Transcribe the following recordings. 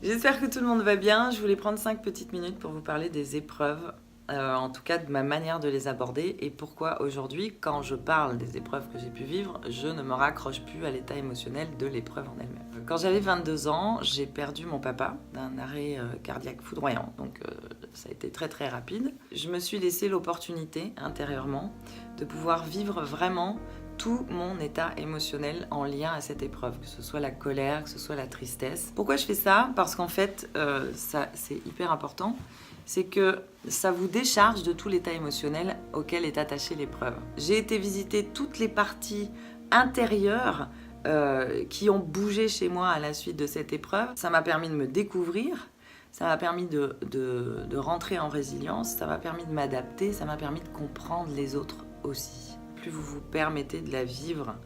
J'espère que tout le monde va bien. Je voulais prendre 5 petites minutes pour vous parler des épreuves, en tout cas de ma manière de les aborder et pourquoi aujourd'hui, quand je parle des épreuves que j'ai pu vivre, je ne me raccroche plus à l'état émotionnel de l'épreuve en elle-même. Quand j'avais 22 ans, j'ai perdu mon papa d'un arrêt cardiaque foudroyant, donc ça a été très très rapide. Je me suis laissé l'opportunité intérieurement de pouvoir vivre vraiment tout mon état émotionnel en lien à cette épreuve, que ce soit la colère, que ce soit la tristesse. Pourquoi je fais ça? Parce qu'en fait, ça c'est hyper important, c'est que ça vous décharge de tout l'état émotionnel auquel est attachée l'épreuve. J'ai été visiter toutes les parties intérieures qui ont bougé chez moi à la suite de cette épreuve. Ça m'a permis de me découvrir, ça m'a permis de rentrer en résilience, ça m'a permis de m'adapter, ça m'a permis de comprendre les autres aussi. Plus vous vous permettez de la vivre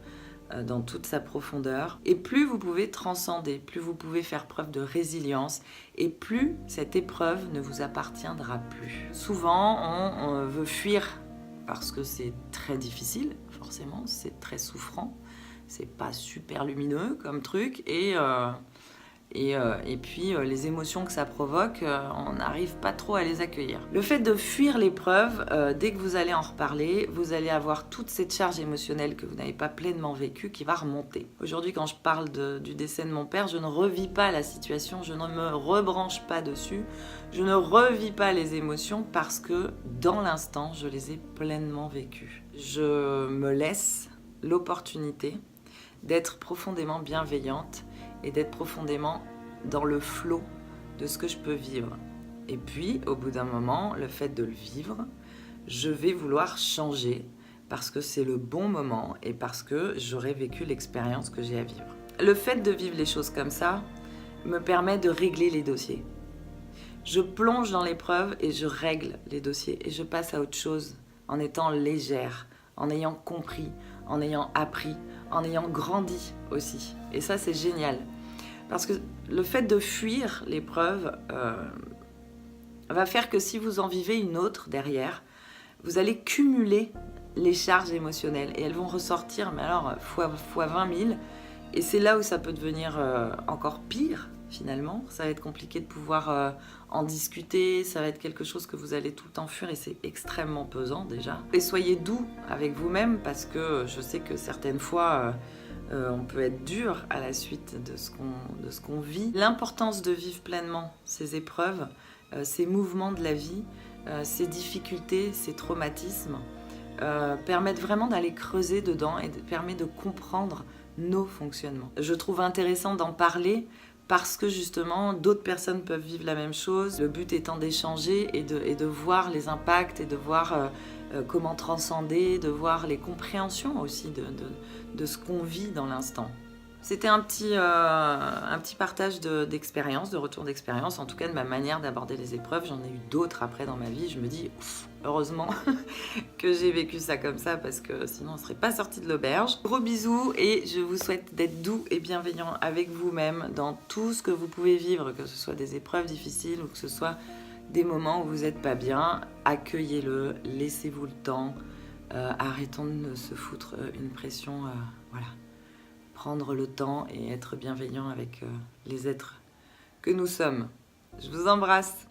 dans toute sa profondeur, et plus vous pouvez transcender, plus vous pouvez faire preuve de résilience, et plus cette épreuve ne vous appartiendra plus. Souvent, on veut fuir parce que c'est très difficile, forcément, c'est très souffrant, c'est pas super lumineux comme truc, et puis les émotions que ça provoque, on n'arrive pas trop à les accueillir. Le fait de fuir l'épreuve, dès que vous allez en reparler, vous allez avoir toute cette charge émotionnelle que vous n'avez pas pleinement vécue qui va remonter. Aujourd'hui, quand je parle du décès de mon père, je ne revis pas la situation, je ne me rebranche pas dessus, je ne revis pas les émotions parce que dans l'instant, je les ai pleinement vécues. Je me laisse l'opportunité d'être profondément bienveillante et d'être profondément dans le flot de ce que je peux vivre. Et puis, au bout d'un moment, le fait de le vivre, je vais vouloir changer parce que c'est le bon moment et parce que j'aurai vécu l'expérience que j'ai à vivre. Le fait de vivre les choses comme ça me permet de régler les dossiers. Je plonge dans l'épreuve et je règle les dossiers et je passe à autre chose en étant légère, en ayant compris, en ayant appris, en ayant grandi aussi. Et ça, c'est génial. Parce que le fait de fuir l'épreuve va faire que si vous en vivez une autre derrière, vous allez cumuler les charges émotionnelles et elles vont ressortir, mais alors, fois 20 000. Et c'est là où ça peut devenir encore pire, finalement. Ça va être compliqué de pouvoir en discuter, ça va être quelque chose que vous allez tout le temps fuir et c'est extrêmement pesant déjà. Et soyez doux avec vous-même parce que je sais que certaines fois, on peut être dur à la suite de ce qu'on vit. L'importance de vivre pleinement ces épreuves, ces mouvements de la vie, ces difficultés, ces traumatismes, permettent vraiment d'aller creuser dedans et permet de comprendre nos fonctionnements. Je trouve intéressant d'en parler parce que justement d'autres personnes peuvent vivre la même chose. Le but étant d'échanger et de voir les impacts et de voir comment transcender, de voir les compréhensions aussi de ce qu'on vit dans l'instant. C'était un petit partage d'expérience, de retour d'expérience, en tout cas de ma manière d'aborder les épreuves. J'en ai eu d'autres après dans ma vie. Je me dis, heureusement que j'ai vécu ça comme ça parce que sinon on ne serait pas sorti de l'auberge. Gros bisous et je vous souhaite d'être doux et bienveillant avec vous-même dans tout ce que vous pouvez vivre, que ce soit des épreuves difficiles ou que ce soit des moments où vous n'êtes pas bien. Accueillez-le, laissez-vous le temps, arrêtons de se foutre une pression, voilà. Prendre le temps et être bienveillant avec les êtres que nous sommes. Je vous embrasse.